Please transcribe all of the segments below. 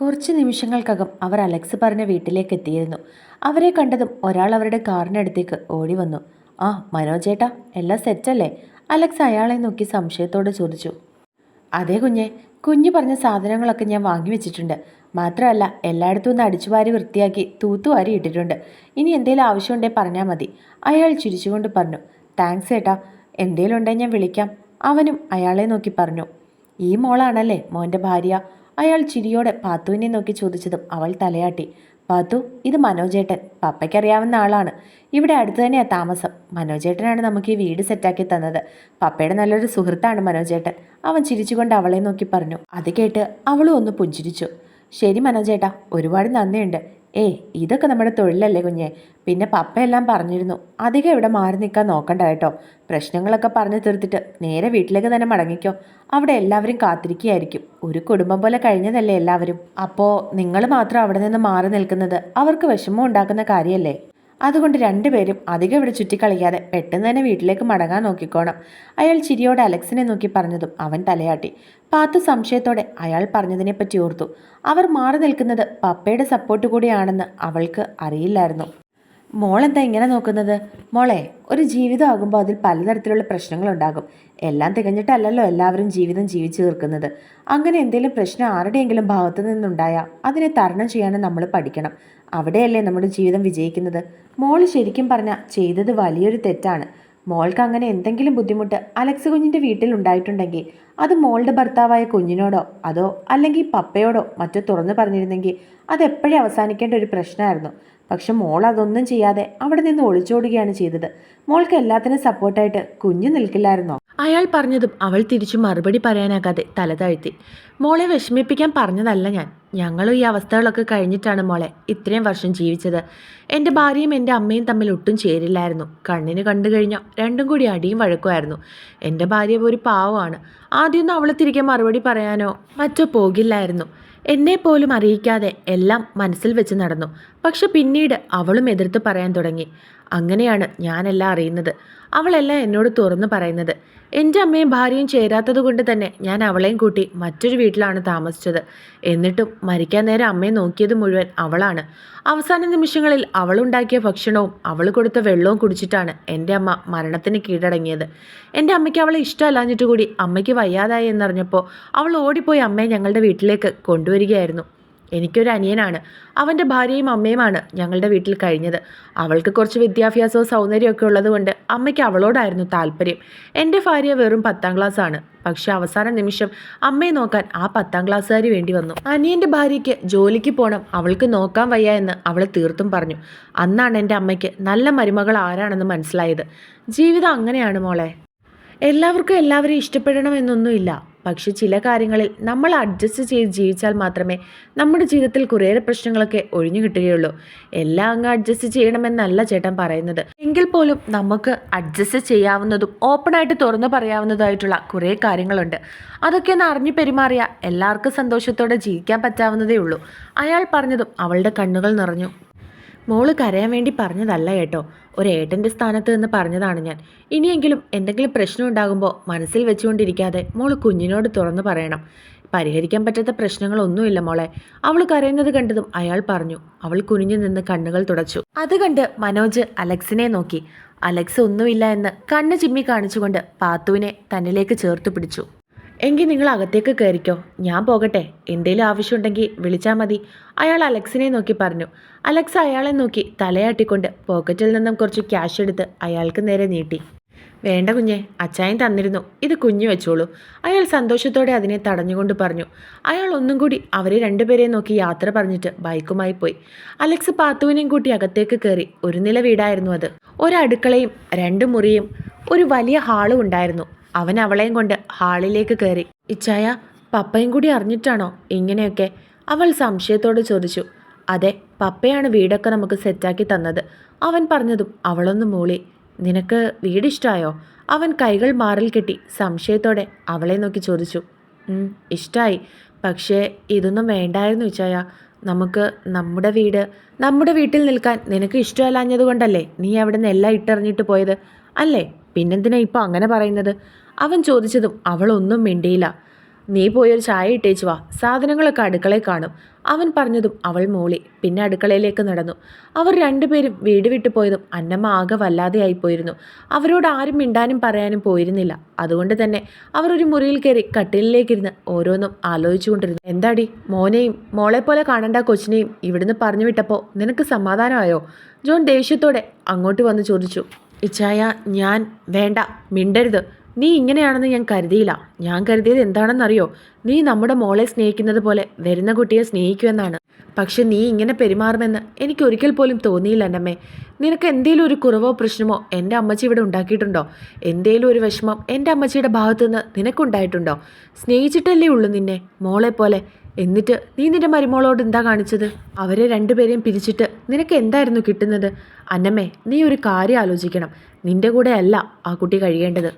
കുറച്ച് നിമിഷങ്ങൾക്കകം അവർ അലക്സ് പറഞ്ഞ വീട്ടിലേക്ക് എത്തിയിരുന്നു. അവരെ കണ്ടതും ഒരാൾ അവരുടെ കാറിനടുത്തേക്ക് ഓടി വന്നു. ആ മനോജേട്ടാ, എല്ലാം സെറ്റല്ലേ? അലക്സ് അയാളെ നോക്കി സംശയത്തോടെ ചോദിച്ചു. അതെ കുഞ്ഞെ, കുഞ്ഞു പറഞ്ഞ സാധനങ്ങളൊക്കെ ഞാൻ വാങ്ങി വെച്ചിട്ടുണ്ട്. മാത്രമല്ല എല്ലായിടത്തും ഒന്ന് അടിച്ചുവാരി വൃത്തിയാക്കി തൂത്തുവാരി ഇട്ടിട്ടുണ്ട്. ഇനി എന്തേലും ആവശ്യമുണ്ടെങ്കിൽ പറഞ്ഞാൽ മതി. അയാൾ ചിരിച്ചുകൊണ്ട് പറഞ്ഞു. താങ്ക്സ് ഏട്ടാ, എന്തേലും ഉണ്ടെങ്കിൽ ഞാൻ വിളിക്കാം. അവനും അയാളെ നോക്കി പറഞ്ഞു. ഈ മോളാണല്ലേ മോൻ്റെ ഭാര്യ? അയാൾ ചിരിയോടെ പാത്തുവിനെ നോക്കി ചോദിച്ചതും അവൾ തലയാട്ടി. പാത്തു, ഇത് മനോജേട്ടൻ, പപ്പയ്ക്കറിയാവുന്ന ആളാണ്. ഇവിടെ അടുത്ത് തന്നെയാണ് താമസം. മനോജേട്ടനാണ് നമുക്ക് ഈ വീട് സെറ്റാക്കി തന്നത്. പപ്പയുടെ നല്ലൊരു സുഹൃത്താണ് മനോജേട്ടൻ. അവൻ ചിരിച്ചുകൊണ്ട് അവളെ നോക്കി പറഞ്ഞു. അത് കേട്ട് അവളും ഒന്ന് പുഞ്ചിരിച്ചു. ശരി മനോജേട്ടാ, ഒരുപാട് നന്ദിയുണ്ട്. ഇതൊക്കെ നമ്മുടെ തൊഴിലല്ലേ കുഞ്ഞെ? പിന്നെ പപ്പയെല്ലാം പറഞ്ഞിരുന്നു, അധികം ഇവിടെ മാറി നിൽക്കാൻ നോക്കണ്ട കേട്ടോ. പ്രശ്നങ്ങളൊക്കെ പറഞ്ഞു തീർത്തിട്ട് നേരെ വീട്ടിലേക്ക് തന്നെ മടങ്ങിക്കോ. അവിടെ എല്ലാവരും കാത്തിരിക്കുകയായിരിക്കും. ഒരു കുടുംബം പോലെ കഴിഞ്ഞതല്ലേ എല്ലാവരും. അപ്പോൾ നിങ്ങൾ മാത്രം അവിടെ നിന്ന് മാറി നിൽക്കുന്നത് അവർക്ക് വിഷമം ഉണ്ടാക്കുന്ന കാര്യമല്ലേ? അതുകൊണ്ട് രണ്ടുപേരും അധികം ഇവിടെ ചുറ്റിക്കളിക്കാതെ പെട്ടെന്ന് തന്നെ വീട്ടിലേക്ക് മടങ്ങാൻ നോക്കിക്കോണം. അയാൾ ചിരിയോടെ അലക്സിനെ നോക്കി പറഞ്ഞതും അവൻ തലയാട്ടി. പാത്തു സംശയത്തോടെ അയാൾ പറഞ്ഞതിനെപ്പറ്റി ഓർത്തു. അവർ മാറി നിൽക്കുന്നത് പപ്പയുടെ സപ്പോർട്ട് കൂടിയാണെന്ന് അവൾക്ക് അറിയില്ലായിരുന്നു. മോളെന്താ ഇങ്ങനെ നോക്കുന്നത്? മോളെ, ഒരു ജീവിതമാകുമ്പോൾ അതിൽ പലതരത്തിലുള്ള പ്രശ്നങ്ങളുണ്ടാകും. എല്ലാം തികഞ്ഞിട്ടല്ലല്ലോ എല്ലാവരും ജീവിതം ജീവിച്ചു തീർക്കുന്നത്. അങ്ങനെ എന്തെങ്കിലും പ്രശ്നം ആരുടെയെങ്കിലും ഭാഗത്തു നിന്നുണ്ടായാൽ അതിനെ തരണം ചെയ്യാനും നമ്മൾ പഠിക്കണം. അവിടെയല്ലേ നമ്മുടെ ജീവിതം വിജയിക്കുന്നത്. മോൾ ശരിക്കും പറഞ്ഞാൽ ചെയ്തത് വലിയൊരു തെറ്റാണ്. മോൾക്ക് അങ്ങനെ എന്തെങ്കിലും ബുദ്ധിമുട്ട് അലക്സ് കുഞ്ഞിൻ്റെ വീട്ടിൽ ഉണ്ടായിട്ടുണ്ടെങ്കിൽ അത് മോളുടെ ഭർത്താവായ കുഞ്ഞിനോടോ അതോ അല്ലെങ്കിൽ പപ്പയോടോ മറ്റോ തുറന്നു പറഞ്ഞിരുന്നെങ്കിൽ അതെപ്പോഴും അവസാനിക്കേണ്ട ഒരു പ്രശ്നമായിരുന്നു. പക്ഷെ മോൾ അതൊന്നും ചെയ്യാതെ അവിടെ നിന്ന് ഒളിച്ചോടുകയാണ് ചെയ്തത്. മോൾക്ക് എല്ലാത്തിനും സപ്പോർട്ടായിട്ട് കുഞ്ഞു നിൽക്കില്ലായിരുന്നോ? അയാൾ പറഞ്ഞതും അവൾ തിരിച്ചു മറുപടി പറയാനാകാതെ തല താഴ്ത്തി. മോളെ വിഷമിപ്പിക്കാൻ പറഞ്ഞതല്ല ഞാൻ. ഞങ്ങളും ഈ അവസ്ഥകളൊക്കെ കഴിഞ്ഞിട്ടാണ് മോളെ ഇത്രയും വർഷം ജീവിച്ചത്. എൻ്റെ ഭാര്യയും എൻ്റെ അമ്മയും തമ്മിൽ ഒട്ടും ചേരില്ലായിരുന്നു. കണ്ണിന് കണ്ടു കഴിഞ്ഞാൽ രണ്ടും കൂടി അടിയും വഴക്കുമായിരുന്നു. എൻ്റെ ഭാര്യ ഒരു പാവമാണ്. ആദ്യമൊന്നും അവളെ തിരികെ മറുപടി പറയാനോ മറ്റോ പോകില്ലായിരുന്നു. എന്നെ പോലും അറിയിക്കാതെ എല്ലാം മനസ്സിൽ വെച്ച് നടന്നു. പക്ഷെ പിന്നീട് അവളും എതിർത്ത് പറയാൻ തുടങ്ങി. അങ്ങനെയാണ് ഞാനെല്ലാം അറിയുന്നത്. അവളെല്ലാം എന്നോട് തുറന്നു പറയുന്നത്. എൻ്റെ അമ്മയും ഭാര്യയും ചേരാത്തത് കൊണ്ട് തന്നെ ഞാൻ അവളെയും കൂട്ടി മറ്റൊരു വീട്ടിലാണ് താമസിച്ചത്. എന്നിട്ടും മരിക്കാൻ നേരം അമ്മയെ നോക്കിയത് മുഴുവൻ അവളാണ്. അവസാന നിമിഷങ്ങളിൽ അവളുണ്ടാക്കിയ ഭക്ഷണവും അവൾ കൊടുത്ത വെള്ളവും കുടിച്ചിട്ടാണ് എൻ്റെ അമ്മ മരണത്തിന് കീഴടങ്ങിയത്. എൻ്റെ അമ്മയ്ക്ക് അവളെ ഇഷ്ടമല്ലാഞ്ഞിട്ട് കൂടി അമ്മയ്ക്ക് വയ്യാതായി എന്നറിഞ്ഞപ്പോൾ അവൾ ഓടിപ്പോയി അമ്മയെ ഞങ്ങളുടെ വീട്ടിലേക്ക് കൊണ്ടുവരികയായിരുന്നു. എനിക്കൊരു അനിയനാണ്. അവൻ്റെ ഭാര്യയും അമ്മയുമാണ് ഞങ്ങളുടെ വീട്ടിൽ കഴിഞ്ഞത്. അവൾക്ക് കുറച്ച് വിദ്യാഭ്യാസവും സൗന്ദര്യമൊക്കെ ഉള്ളതുകൊണ്ട് അമ്മയ്ക്ക് അവളോടായിരുന്നു താല്പര്യം. എൻ്റെ ഭാര്യ വെറും 10ാം ക്ലാസ്സാണ്. പക്ഷെ അവസാന നിമിഷം അമ്മയെ നോക്കാൻ ആ 10ാം ക്ലാസ്സുകാരി വേണ്ടി വന്നു. അനിയൻ്റെ ഭാര്യയ്ക്ക് ജോലിക്ക് പോകണം, അവൾക്ക് നോക്കാൻ വയ്യ എന്ന് അവൾ തീർത്തും പറഞ്ഞു. അന്നാണ് എൻ്റെ അമ്മയ്ക്ക് നല്ല മരുമകൾ ആരാണെന്ന് മനസ്സിലായത്. ജീവിതം അങ്ങനെയാണ് മോളെ. എല്ലാവർക്കും എല്ലാവരെയും ഇഷ്ടപ്പെടണമെന്നൊന്നുമില്ല. പക്ഷെ ചില കാര്യങ്ങളിൽ നമ്മൾ അഡ്ജസ്റ്റ് ചെയ്ത് ജീവിച്ചാൽ മാത്രമേ നമ്മുടെ ജീവിതത്തിൽ കുറേയേറെ പ്രശ്നങ്ങളൊക്കെ ഒഴിഞ്ഞു കിട്ടുകയുള്ളൂ. എല്ലാം അങ്ങ് അഡ്ജസ്റ്റ് ചെയ്യണമെന്നല്ല ചേട്ടൻ പറയുന്നത്. എങ്കിൽ പോലും നമുക്ക് അഡ്ജസ്റ്റ് ചെയ്യാവുന്നതും ഓപ്പണായിട്ട് തുറന്നു പറയാവുന്നതായിട്ടുള്ള കുറേ കാര്യങ്ങളുണ്ട്. അതൊക്കെ ഒന്ന് അറിഞ്ഞു പെരുമാറിയാൽ എല്ലാവർക്കും സന്തോഷത്തോടെ ജീവിക്കാൻ പറ്റാവുന്നതേ ഉള്ളൂ. അയാൾ പറഞ്ഞതും അവളുടെ കണ്ണുകൾ നിറഞ്ഞു. മോള് കരയാൻ വേണ്ടി പറഞ്ഞതല്ല കേട്ടോ, ഒരേട്ടൻ്റെ സ്ഥാനത്ത് നിന്ന് പറഞ്ഞതാണ് ഞാൻ. ഇനിയെങ്കിലും എന്തെങ്കിലും പ്രശ്നം ഉണ്ടാകുമ്പോൾ മനസ്സിൽ വെച്ചുകൊണ്ടിരിക്കാതെ മോള് കുഞ്ഞിനോട് തുറന്നു പറയണം. പരിഹരിക്കാൻ പറ്റാത്ത പ്രശ്നങ്ങളൊന്നുമില്ല മോളെ. അവൾ കരയുന്നത് കണ്ടതും അയാൾ പറഞ്ഞു. അവൾ കുനിഞ്ഞു നിന്ന് കണ്ണുകൾ തുടച്ചു. അത് കണ്ട് മനോജ് അലക്സിനെ നോക്കി. അലക്സ് ഒന്നുമില്ല എന്ന് കണ്ണ് ചിമ്മി കാണിച്ചുകൊണ്ട് പാത്തുവിനെ തന്നിലേക്ക് ചേർത്ത് പിടിച്ചു. എങ്കിൽ നിങ്ങൾ അകത്തേക്ക് കയറിക്കോ, ഞാൻ പോകട്ടെ. എന്തേലും ആവശ്യമുണ്ടെങ്കിൽ വിളിച്ചാൽ മതി, അയാൾ അലക്സിനെ നോക്കി പറഞ്ഞു. അലക്സ് അയാളെ നോക്കി തലയാട്ടിക്കൊണ്ട് പോക്കറ്റിൽ നിന്നും കുറച്ച് ക്യാഷ് എടുത്ത് അയാൾക്ക് നേരെ നീട്ടി. വേണ്ട കുഞ്ഞെ, അച്ചായൻ തന്നിരുന്നു, ഇത് കുഞ്ഞു വെച്ചോളൂ, അയാൾ സന്തോഷത്തോടെ അതിനെ തടഞ്ഞുകൊണ്ട് പറഞ്ഞു. അയാൾ ഒന്നും കൂടി അവരെ രണ്ടുപേരെയും നോക്കി യാത്ര പറഞ്ഞിട്ട് ബൈക്കുമായി പോയി. അലക്സ് പാത്തുവിനെയും കൂട്ടി അകത്തേക്ക് കയറി. ഒരു നില വീടായിരുന്നു അത്. ഒരടുക്കളയും 2 മുറിയും ഒരു വലിയ ഹാളും ഉണ്ടായിരുന്നു. അവൻ അവളെയും കൊണ്ട് ഹാളിലേക്ക് കയറി. ഇച്ചായ, പപ്പയും കൂടി അറിഞ്ഞിട്ടാണോ ഇങ്ങനെയൊക്കെ? അവൾ സംശയത്തോടെ ചോദിച്ചു. അതെ, പപ്പയാണ് വീടൊക്കെ നമുക്ക് സെറ്റാക്കി തന്നത്, അവൻ പറഞ്ഞതും അവളൊന്ന് മൂളി. നിനക്ക് വീടിഷ്ടമായോ? അവൻ കൈകൾ മാറിൽ കെട്ടി സംശയത്തോടെ അവളെ നോക്കി ചോദിച്ചു. ഇഷ്ടമായി, പക്ഷേ ഇതൊന്നും വേണ്ടായിരുന്നു ഇച്ചായ. നമുക്ക് നമ്മുടെ വീട്ടിൽ നിൽക്കാൻ നിനക്ക് ഇഷ്ടമല്ലാഞ്ഞതുകൊണ്ടല്ലേ നീ അവിടെ നിന്ന് എല്ലാം ഇട്ടെറിഞ്ഞിട്ട് പോയത് അല്ലേ? പിന്നെന്തിനാ ഇപ്പോൾ അങ്ങനെ പറയുന്നത്? അവൻ ചോദിച്ചതും അവളൊന്നും മിണ്ടിയില്ല. നീ പോയൊരു ചായ ഇട്ടേച്ചു വാ, സാധനങ്ങളൊക്കെ അടുക്കളയിൽ കാണും. അവൻ പറഞ്ഞതും അവൾ മൂളി. പിന്നെ അടുക്കളയിലേക്ക് നടന്നു. അവർ രണ്ടുപേരും വീട് വിട്ടു പോയതും അന്നമ്മ ആകെ വല്ലാതെയായിപ്പോയിരുന്നു. അവരോട് ആരും മിണ്ടാനും പറയാനും പോയിരുന്നില്ല. അതുകൊണ്ട് തന്നെ അവർ ഒരു മുറിയിൽ കയറി കട്ടിലിലേക്കിരുന്ന് ഓരോന്നും ആലോചിച്ചുകൊണ്ടിരുന്നു. എന്താടി, മോനെയും മോളെ പോലെ കാണേണ്ട കൊച്ചിനെയും ഇവിടുന്ന് പറഞ്ഞു വിട്ടപ്പോൾ നിനക്ക് സമാധാനമായോ? ജോൺ ദേഷ്യത്തോടെ അങ്ങോട്ട് വന്ന് ചോദിച്ചു. ഇച്ചായ, ഞാൻ വേണ്ട, മിണ്ടരുത്. നീ ഇങ്ങനെയാണെന്ന് ഞാൻ കരുതിയില്ല. ഞാൻ കരുതിയത് എന്താണെന്നറിയോ? നീ നമ്മുടെ മോളെ സ്നേഹിക്കുന്നത് പോലെ വരുന്ന കുട്ടിയെ സ്നേഹിക്കുമെന്നാണ്. പക്ഷെ നീ ഇങ്ങനെ പെരുമാറുമെന്ന് എനിക്ക് ഒരിക്കൽ പോലും തോന്നിയില്ല എന്നമ്മേ. നിനക്ക് എന്തേലും ഒരു കുറവോ പ്രശ്നമോ എൻ്റെ അമ്മച്ചി ഇവിടെ ഉണ്ടാക്കിയിട്ടുണ്ടോ? എന്തേലും ഒരു വിഷമം എൻ്റെ അമ്മച്ചിയുടെ ഭാഗത്തുനിന്ന് നിനക്കുണ്ടായിട്ടുണ്ടോ? സ്നേഹിച്ചിട്ടല്ലേ ഉള്ളൂ നിന്നെ, മോളെ പോലെ. എന്നിട്ട് നീ നിന്റെ മരുമോളോട് എന്താ കാണിച്ചത്? അവരെ രണ്ടുപേരെയും പിരിച്ചിട്ട് നിനക്ക് എന്തായിരുന്നു കിട്ടുന്നത്? അന്നമ്മേ, നീ ഒരു കാര്യം ആലോചിക്കണം. നിന്റെ കൂടെ അല്ല ആ കുട്ടി കഴിയേണ്ടത്.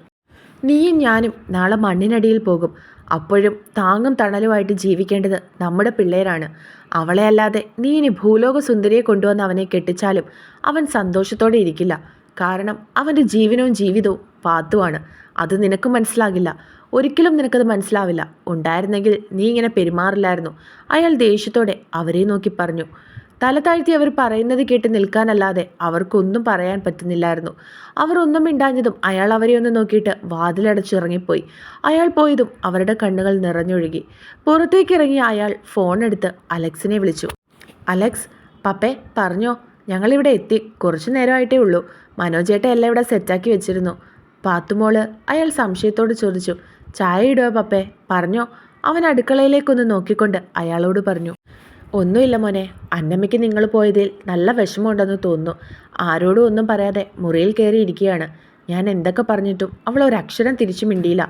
നീയും ഞാനും നാളെ മണ്ണിനടിയിൽ പോകും. അപ്പോഴും താങ്ങും തണലുമായിട്ട് ജീവിക്കേണ്ടത് നമ്മുടെ പിള്ളേരാണ്. അവളെ അല്ലാതെ നീ ഇനി ഭൂലോക സുന്ദരിയെ കൊണ്ടുവന്ന് അവനെ കെട്ടിച്ചാലും അവൻ സന്തോഷത്തോടെ ഇരിക്കില്ല. കാരണം അവൻ്റെ ജീവനവും ജീവിതവും പാത്തുവാണ്. അത് നിനക്ക് മനസ്സിലാകില്ല. ഒരിക്കലും നിനക്കത് മനസ്സിലാവില്ല. ഉണ്ടായിരുന്നെങ്കിൽ നീ ഇങ്ങനെ പെരുമാറില്ലായിരുന്നു. അയാൾ ദേഷ്യത്തോടെ അവരെ നോക്കി പറഞ്ഞു. തല താഴ്ത്തി അവർ പറയുന്നത് കേട്ട് നിൽക്കാനല്ലാതെ അവർക്കൊന്നും പറയാൻ പറ്റുന്നില്ലായിരുന്നു. അവർ ഒന്നും മിണ്ടാഞ്ഞതും അയാൾ അവരെ ഒന്ന് നോക്കിയിട്ട് വാതിലടച്ചിറങ്ങിപ്പോയി. അയാൾ പോയതും അവരുടെ കണ്ണുകൾ നിറഞ്ഞൊഴുകി. പുറത്തേക്കിറങ്ങിയ അയാൾ ഫോൺ എടുത്ത് അലക്സിനെ വിളിച്ചു. അലക്സ്, പപ്പേ പറഞ്ഞോ, ഞങ്ങളിവിടെ എത്തി. കുറച്ചു നേരമായിട്ടേ ഉള്ളൂ. മനോജേട്ട എല്ലാം ഇവിടെ സെറ്റാക്കി വെച്ചിരുന്നു. പാത്തുമോള് അയാൾ സംശയത്തോട് ചോദിച്ചു. ചായ ഇടുക പപ്പേ, പറഞ്ഞോ. അവൻ അടുക്കളയിലേക്കൊന്ന് നോക്കിക്കൊണ്ട് അയാളോട് പറഞ്ഞു. ഒന്നുമില്ല മോനെ, അന്നമ്മയ്ക്ക് നിങ്ങൾ പോയതിൽ നല്ല വിഷമമുണ്ടെന്ന് തോന്നുന്നു. ആരോടും ഒന്നും പറയാതെ മുറിയിൽ കയറിയിരിക്കുകയാണ്. ഞാൻ എന്തൊക്കെ പറഞ്ഞിട്ടും അവൾ ഒരക്ഷരം തിരിച്ചു മിണ്ടിയില്ല.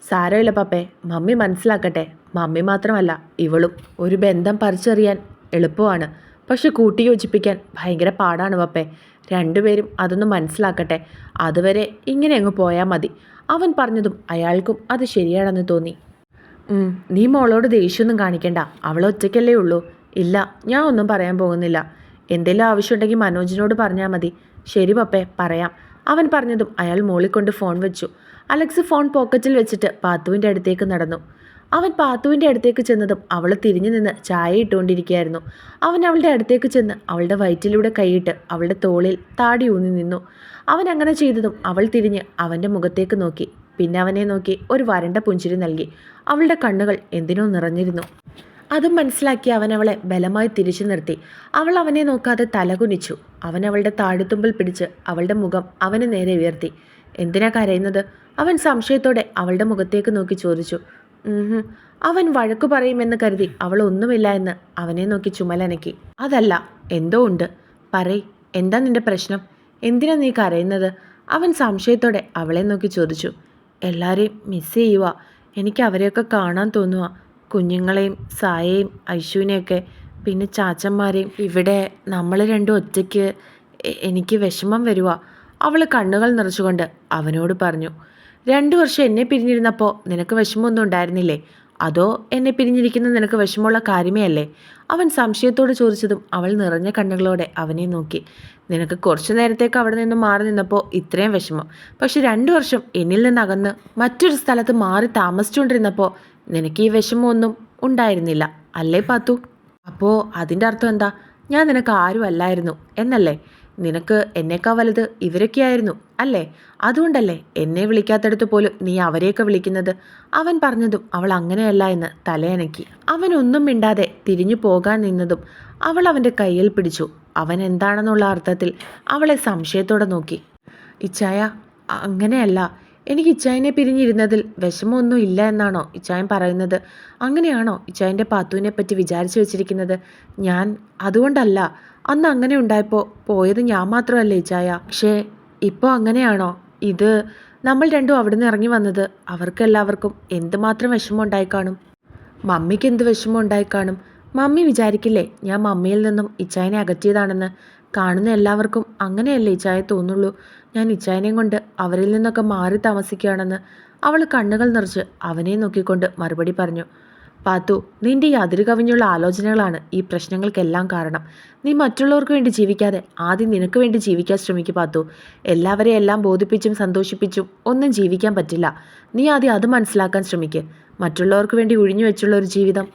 സാരമില്ല പപ്പേ, മമ്മി മനസ്സിലാക്കട്ടെ. മമ്മി മാത്രമല്ല ഇവളും. ഒരു ബന്ധം പറിച്ചെറിയാൻ എളുപ്പമാണ്, പക്ഷെ കൂട്ടിയോജിപ്പിക്കാൻ ഭയങ്കര പാടാണ് പപ്പേ. രണ്ടുപേരും അതൊന്ന് മനസ്സിലാക്കട്ടെ. അതുവരെ ഇങ്ങനെ അങ്ങ് പോയാൽ മതി. അവൻ പറഞ്ഞതും അയാൾക്കും അത് ശരിയാണെന്ന് തോന്നി. നീ മോളോട് ദേഷ്യമൊന്നും കാണിക്കണ്ട. അവൾ ഒറ്റയ്ക്കല്ലേ ഉള്ളൂ. ഇല്ല, ഞാൻ ഒന്നും പറയാൻ പോകുന്നില്ല. എന്തെങ്കിലും ആവശ്യമുണ്ടെങ്കിൽ മനോജിനോട് പറഞ്ഞാൽ മതി. ശരി പപ്പേ, പറയാം. അവൻ പറഞ്ഞതും അയാൾ മോളിക്കൊണ്ട് ഫോൺ വെച്ചു. അലക്സ് ഫോൺ പോക്കറ്റിൽ വെച്ചിട്ട് പാത്തുവിൻ്റെ അടുത്തേക്ക് നടന്നു. അവൻ പാത്തുവിൻ്റെ അടുത്തേക്ക് ചെന്നതും അവൾ തിരിഞ്ഞു നിന്ന് ചായ ഇട്ടുകൊണ്ടിരിക്കുകയായിരുന്നു. അവൻ അവളുടെ അടുത്തേക്ക് ചെന്ന് അവളുടെ വയറ്റിലൂടെ കൈയിട്ട് അവളുടെ തോളിൽ താടി ഊന്നി നിന്നു. അവൻ അങ്ങനെ ചെയ്തതും അവൾ തിരിഞ്ഞ് അവൻ്റെ മുഖത്തേക്ക് നോക്കി. പിന്നെ അവനെ നോക്കി ഒരു വരണ്ട പുഞ്ചിരി നൽകി. അവളുടെ കണ്ണുകൾ എന്തിനോ നിറഞ്ഞിരുന്നു. അതും മനസ്സിലാക്കി അവൻ അവളെ ബലമായി തിരിച്ചു നിർത്തി. അവൾ അവനെ നോക്കാതെ തലകുനിച്ചു. അവൻ അവളുടെ താടിത്തുമ്പിൽ പിടിച്ച് അവളുടെ മുഖം അവന് നേരെ ഉയർത്തി. എന്തിനാ കരയുന്നത്? അവൻ സംശയത്തോടെ അവളുടെ മുഖത്തേക്ക് നോക്കി ചോദിച്ചു. അവൻ വഴക്കു പറയുമെന്ന് കരുതി അവൾ ഒന്നുമില്ല എന്ന് അവനെ നോക്കി ചുമലനക്കി. അതല്ല, എന്തോ ഉണ്ട്. പറയ്, എന്താ നിന്റെ പ്രശ്നം? എന്തിനാ നീ കരയുന്നത്? അവൻ സംശയത്തോടെ അവളെ നോക്കി ചോദിച്ചു. എല്ലാവരെയും മിസ് ചെയ്യുക. എനിക്ക് അവരെയൊക്കെ കാണാൻ തോന്നുക. കുഞ്ഞുങ്ങളെയും സായയും ഐശുവിനെയൊക്കെ, പിന്നെ ചാച്ചന്മാരെയും. ഇവിടെ നമ്മൾ രണ്ടും ഒറ്റയ്ക്ക്. എനിക്ക് വിഷമം വരുക. അവൾ കണ്ണുകൾ നിറച്ചുകൊണ്ട് അവനോട് പറഞ്ഞു. 2 വർഷം എന്നെ പിരിഞ്ഞിരുന്നപ്പോൾ നിനക്ക് വിഷമമൊന്നും ഉണ്ടായിരുന്നില്ലേ? അതോ എന്നെ പിരിഞ്ഞിരിക്കുന്ന നിനക്ക് വിഷമമുള്ള കാര്യമേ അല്ലേ? അവൻ സംശയത്തോട് ചോദിച്ചതും അവൾ നിറഞ്ഞ കണ്ണുകളോടെ അവനെ നോക്കി. നിനക്ക് കുറച്ചു നേരത്തേക്ക് അവിടെ നിന്ന് മാറി നിന്നപ്പോൾ ഇത്രയും വിഷമം. പക്ഷെ 2 വർഷം എന്നിൽ നിന്നകന്ന് മറ്റൊരു സ്ഥലത്ത് മാറി താമസിച്ചുകൊണ്ടിരുന്നപ്പോൾ നിനക്ക് ഈ വിഷമമൊന്നും ഉണ്ടായിരുന്നില്ല അല്ലേ പാത്തു? അപ്പോൾ അതിൻ്റെ അർത്ഥം എന്താ? ഞാൻ നിനക്ക് ആരും അല്ലായിരുന്നു എന്നല്ലേ? നിനക്ക് എന്നേക്കാൾ വലുത് ഇവരൊക്കെയായിരുന്നു അല്ലേ? അതുകൊണ്ടല്ലേ എന്നെ വിളിക്കാത്തടത്ത് പോലും നീ അവരെയൊക്കെ വിളിക്കുന്നത്? അവൻ പറഞ്ഞതും അവൾ അങ്ങനെയല്ല എന്ന് തലയനക്കി. അവൻ ഒന്നും മിണ്ടാതെ തിരിഞ്ഞു പോകാൻ നിന്നതും അവൾ അവൻ്റെ കയ്യിൽ പിടിച്ചു. അവൻ എന്താണെന്നുള്ള അർത്ഥത്തിൽ അവളെ സംശയത്തോടെ നോക്കി. ഇച്ചായ, അങ്ങനെയല്ല. എനിക്ക് ഇച്ചായനെ പിരിഞ്ഞിരുന്നതിൽ വിഷമമൊന്നും ഇല്ല എന്നാണോ ഇച്ചായൻ പറയുന്നത്? അങ്ങനെയാണോ ഇച്ചായൻ്റെ പാത്തുവിനെ പറ്റി വിചാരിച്ചു വെച്ചിരിക്കുന്നത്? ഞാൻ അതുകൊണ്ടല്ല. അന്ന് അങ്ങനെ ഉണ്ടായപ്പോൾ പോയത് ഞാൻ മാത്രമല്ലേ ഇച്ചായ. പക്ഷേ ഇപ്പോൾ അങ്ങനെയാണോ? ഇത് നമ്മൾ രണ്ടും അവിടുന്ന് ഇറങ്ങി വന്നത് അവർക്കെല്ലാവർക്കും എന്തുമാത്രം വിഷമം ഉണ്ടായിക്കാണും. മമ്മിക്ക് എന്ത് വിഷമം ഉണ്ടായിക്കാണും? മമ്മി വിചാരിക്കില്ലേ ഞാൻ മമ്മിയിൽ നിന്നും ഇച്ചായനെ അകറ്റിയതാണെന്ന്? കാണുന്ന എല്ലാവർക്കും അങ്ങനെയല്ലേ ഇച്ചായ തോന്നുള്ളൂ. ഞാൻ ഇച്ചായനെയും കൊണ്ട് അവരിൽ നിന്നൊക്കെ മാറി താമസിക്കുകയാണെന്ന്. അവൾ കണ്ണുകൾ നിറച്ച് അവനെ നോക്കിക്കൊണ്ട് മറുപടി പറഞ്ഞു. പാത്തു, നിന്റെ ഈ അതിരു കവിഞ്ഞുള്ള ആലോചനകളാണ് ഈ പ്രശ്നങ്ങൾക്കെല്ലാം കാരണം. നീ മറ്റുള്ളവർക്ക് വേണ്ടി ജീവിക്കാതെ ആദ്യം നിനക്ക് വേണ്ടി ജീവിക്കാൻ ശ്രമിക്കു പാത്തു. എല്ലാവരെയും എല്ലാം ബോധിപ്പിച്ചും സന്തോഷിപ്പിച്ചും ഒന്നും ജീവിക്കാൻ പറ്റില്ല. നീ ആദ്യം അത് മനസ്സിലാക്കാൻ ശ്രമിക്ക്. മറ്റുള്ളവർക്ക് വേണ്ടി ഒഴിഞ്ഞു വെച്ചുള്ള ഒരു ജീവിതം,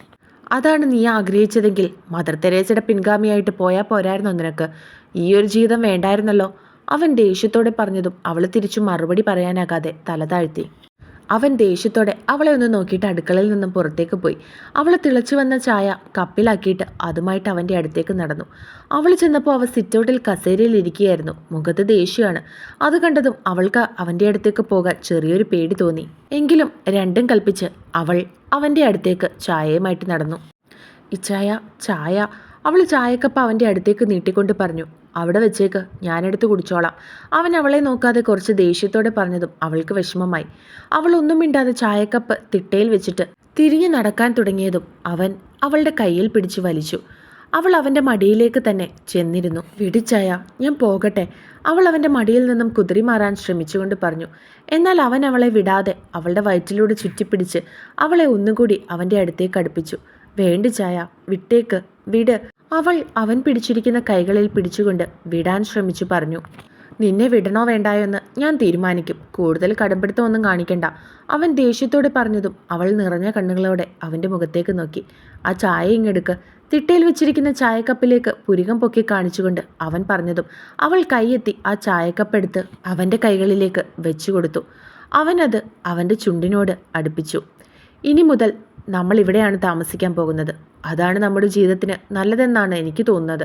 അതാണ് നീ ആഗ്രഹിച്ചതെങ്കിൽ മദർ തെരേസയുടെ പിൻഗാമിയായിട്ട് പോയാൽ പോരായിരുന്നോ നിനക്ക്? ഈ ഒരു ജീവിതം വേണ്ടായിരുന്നല്ലോ. അവൻ ദേഷ്യത്തോടെ പറഞ്ഞതും അവൾ തിരിച്ചു മറുപടി പറയാനാകാതെ തല താഴ്ത്തി. അവൻ ദേഷ്യത്തോടെ അവളെ ഒന്ന് നോക്കിയിട്ട് അടുക്കളയിൽ നിന്നും പുറത്തേക്ക് പോയി. അവൾ തിളച്ചു വന്ന ചായ കപ്പിലാക്കിയിട്ട് അതുമായിട്ട് അവൻ്റെ അടുത്തേക്ക് നടന്നു. അവൾ ചെന്നപ്പോൾ അവൾ സിറ്റൗട്ടിൽ കസേരയിൽ ഇരിക്കുകയായിരുന്നു. മുഖത്ത് ദേഷ്യമാണ്. അത് കണ്ടതും അവൾക്ക് അവൻ്റെ അടുത്തേക്ക് പോകാൻ ചെറിയൊരു പേടി തോന്നി. എങ്കിലും രണ്ടും കൽപ്പിച്ച് അവൾ അവൻ്റെ അടുത്തേക്ക് ചായയുമായിട്ട് നടന്നു. ഇച്ചായ, ചായ. അവൾ ചായക്കപ്പ് അവൻ്റെ അടുത്തേക്ക് നീട്ടിക്കൊണ്ട് പറഞ്ഞു. അവിടെ വെച്ചേക്ക്, ഞാനെടുത്ത് കുടിച്ചോളാം. അവൻ അവളെ നോക്കാതെ കുറച്ച് ദേഷ്യത്തോടെ പറഞ്ഞതും അവൾക്ക് വിഷമമായി. അവൾ ഒന്നും മിണ്ടാതെ ചായക്കപ്പ് തിട്ടയിൽ വെച്ചിട്ട് തിരിഞ്ഞു നടക്കാൻ തുടങ്ങിയതും അവൻ അവളുടെ കയ്യിൽ പിടിച്ചു വലിച്ചു. അവൾ അവൻ്റെ മടിയിലേക്ക് തന്നെ ചെന്നിരുന്നു. വിടിച്ചായ, ഞാൻ പോകട്ടെ. അവൾ അവൻ്റെ മടിയിൽ നിന്നും കുതിരി മാറാൻ ശ്രമിച്ചുകൊണ്ട് പറഞ്ഞു. എന്നാൽ അവൻ അവളെ വിടാതെ അവളുടെ വയറ്റിലൂടെ ചുറ്റിപ്പിടിച്ച് അവളെ ഒന്നുകൂടി അവൻ്റെ അടുത്തേക്ക് അടുപ്പിച്ചു. വേണ്ട ചായ, വിട്ടേക്ക്, വിട്. അവൻ പിടിച്ചിരിക്കുന്ന കൈകളിൽ പിടിച്ചുകൊണ്ട് വിടാൻ ശ്രമിച്ചു പറഞ്ഞു. നിന്നെ വിടണോ വേണ്ടായോ എന്ന് ഞാൻ തീരുമാനിക്കും. കൂടുതൽ കടുംപിടുത്തമൊന്നും കാണിക്കണ്ട. അവൻ ദേഷ്യത്തോടെ പറഞ്ഞതും അവൾ നിറഞ്ഞ കണ്ണുകളോടെ അവൻ്റെ മുഖത്തേക്ക് നോക്കി. ആ ചായ ഇങ്ങെടുക്ക്. തിട്ടയിൽ വെച്ചിരിക്കുന്ന ചായക്കപ്പിലേക്ക് പുരികം പൊക്കി കാണിച്ചുകൊണ്ട് അവൻ പറഞ്ഞതും അവൾ കൈയെത്തി ആ ചായക്കപ്പെടുത്ത് അവൻ്റെ കൈകളിലേക്ക് വെച്ചു കൊടുത്തു. അവനത് അവൻ്റെ ചുണ്ടിനോട് അടുപ്പിച്ചു. ഇനി മുതൽ നമ്മൾ ഇവിടെയാണ് താമസിക്കാൻ പോകുന്നത്. അതാണ് നമ്മുടെ ജീവിതത്തിന് നല്ലതെന്നാണ് എനിക്ക് തോന്നുന്നത്.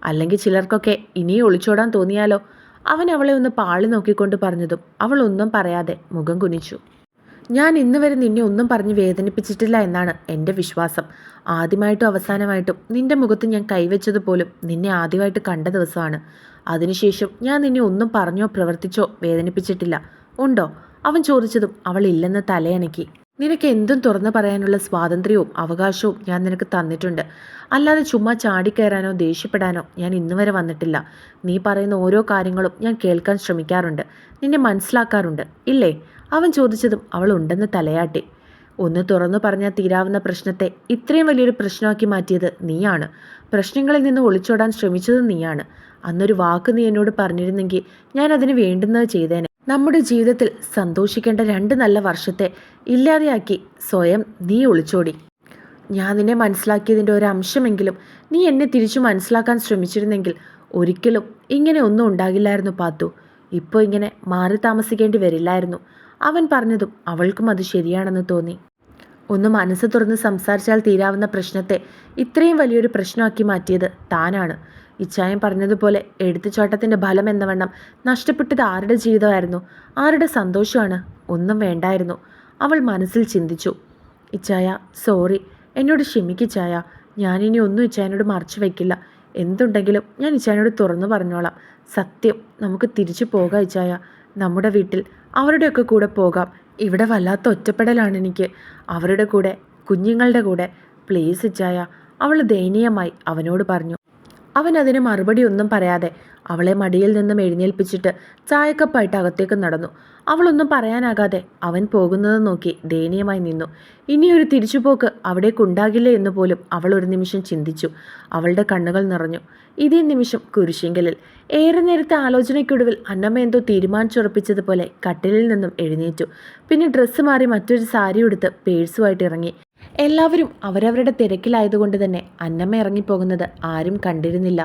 അല്ലെങ്കിൽ ചിലർക്കൊക്കെ ഇനിയും ഒളിച്ചോടാൻ തോന്നിയാലോ? അവൻ അവളെ ഒന്ന് പാളി നോക്കിക്കൊണ്ട് പറഞ്ഞതും അവൾ ഒന്നും പറയാതെ മുഖം കുനിച്ചു. ഞാൻ ഇന്ന് വരെ നിന്നെ ഒന്നും പറഞ്ഞ് വേദനിപ്പിച്ചിട്ടില്ല എന്നാണ് എൻ്റെ വിശ്വാസം. ആദ്യമായിട്ടും അവസാനമായിട്ടും നിന്റെ മുഖത്ത് ഞാൻ കൈവച്ചതുപോലും നിന്നെ ആദ്യമായിട്ട് കണ്ട ദിവസമാണ്. അതിനുശേഷം ഞാൻ നിന്നെ ഒന്നും പറഞ്ഞോ പ്രവർത്തിച്ചോ വേദനിപ്പിച്ചിട്ടില്ല. ഉണ്ടോ? അവൻ ചോദിച്ചതും അവൾ ഇല്ലെന്ന് തലയണക്കി. നിനക്ക് എന്തും തുറന്നു പറയാനുള്ള സ്വാതന്ത്ര്യവും അവകാശവും ഞാൻ നിനക്ക് തന്നിട്ടുണ്ട്. അല്ലാതെ ചുമ്മാ ചാടിക്കയറാനോ ദേഷ്യപ്പെടാനോ ഞാൻ ഇന്ന് വരെ വന്നിട്ടില്ല. നീ പറയുന്ന ഓരോ കാര്യങ്ങളും ഞാൻ കേൾക്കാൻ ശ്രമിക്കാറുണ്ട്, നിന്നെ മനസ്സിലാക്കാറുണ്ട്, ഇല്ലേ? അവൻ ചോദിച്ചതും അവൾ ഉണ്ടെന്ന് തലയാട്ടി. ഒന്ന് തുറന്നു പറഞ്ഞാൽ തീരാവുന്ന പ്രശ്നത്തെ ഇത്രയും വലിയൊരു പ്രശ്നമാക്കി മാറ്റിയത് നീയാണ്. പ്രശ്നങ്ങളിൽ നിന്ന് ഒളിച്ചോടാൻ ശ്രമിച്ചത് നീയാണ്. അന്നൊരു വാക്ക് നീ എന്നോട് പറഞ്ഞിരുന്നെങ്കിൽ ഞാൻ അതിന് വേണ്ടുന്നത് ചെയ്തേനെ. നമ്മുടെ ജീവിതത്തിൽ സന്തോഷിക്കേണ്ട 2 നല്ല വർഷത്തെ ഇല്ലാതെയാക്കി സ്വയം നീ ഒളിച്ചോടി. ഞാൻ നിന്നെ മനസ്സിലാക്കിയതിൻ്റെ ഒരു അംശമെങ്കിലും നീ എന്നെ തിരിച്ചു മനസ്സിലാക്കാൻ ശ്രമിച്ചിരുന്നെങ്കിൽ ഒരിക്കലും ഇങ്ങനെ ഒന്നും ഉണ്ടാകില്ലായിരുന്നു പാത്തു. ഇപ്പോൾ ഇങ്ങനെ മാറി താമസിക്കേണ്ടി വരില്ലായിരുന്നു. അവൻ പറഞ്ഞതും അവൾക്കും അത് ശരിയാണെന്ന് തോന്നി. ഒന്ന് മനസ്സ് തുറന്ന് സംസാരിച്ചാൽ തീരാവുന്ന പ്രശ്നത്തെ ഇത്രയും വലിയൊരു പ്രശ്നമാക്കി മാറ്റിയത് താനാണ്. ഇച്ചായം പറഞ്ഞതുപോലെ എടുത്തുചാട്ടത്തിൻ്റെ ഫലം എന്നവണ്ണം നഷ്ടപ്പെട്ടത് ആരുടെ ജീവിതമായിരുന്നു? ആരുടെ സന്തോഷമാണ്? ഒന്നും വേണ്ടായിരുന്നു. അവൾ മനസ്സിൽ ചിന്തിച്ചു. ഇച്ചായ, സോറി, എന്നോട് ക്ഷമിക്കിച്ചായ. ഞാനിനി ഒന്നും ഇച്ചായനോട് മറച്ചു വയ്ക്കില്ല. എന്തുണ്ടെങ്കിലും ഞാൻ ഇച്ചായനോട് തുറന്നു പറഞ്ഞോളാം. സത്യം, നമുക്ക് തിരിച്ചു പോകാം ഇച്ചായ. നമ്മുടെ വീട്ടിൽ അവരുടെയൊക്കെ കൂടെ പോകാം. ഇവിടെ വല്ലാത്ത ഒറ്റപ്പെടലാണ് എനിക്ക്, അവരുടെ കൂടെ, കുഞ്ഞുങ്ങളുടെ കൂടെ. പ്ലീസ് ഇച്ചായ, അവൾ ദയനീയമായി അവനോട് പറഞ്ഞു. അവൻ അതിന് മറുപടി ഒന്നും പറയാതെ അവളെ മടിയിൽ നിന്നും എഴുന്നേൽപ്പിച്ചിട്ട് ചായക്കപ്പായിട്ട് അകത്തേക്ക് നടന്നു. അവളൊന്നും പറയാനാകാതെ അവൻ പോകുന്നത് നോക്കി ദയനീയമായി നിന്നു. ഇനിയൊരു തിരിച്ചുപോക്ക് അവിടേക്കുണ്ടാകില്ലേ എന്ന് പോലും അവൾ ഒരു നിമിഷം ചിന്തിച്ചു. അവളുടെ കണ്ണുകൾ നിറഞ്ഞു. ഇതേ നിമിഷം കുരിശിങ്കലിൽ ഏറെ നേരത്തെ ആലോചനയ്ക്കൊടുവിൽ അന്നമ്മ എന്തോ തീരുമാനിച്ചുറപ്പിച്ചതുപോലെ കട്ടിലിൽ നിന്നും എഴുന്നേറ്റു. പിന്നെ ഡ്രസ്സ് മാറി മറ്റൊരു സാരി ഉടുത്ത് പേഴ്സുമായിട്ട് ഇറങ്ങി. എല്ലാവരും അവരവരുടെ തിരക്കിലായതുകൊണ്ട് തന്നെ അന്നമ്മ ഇറങ്ങിപ്പോകുന്നത് ആരും കണ്ടിരുന്നില്ല.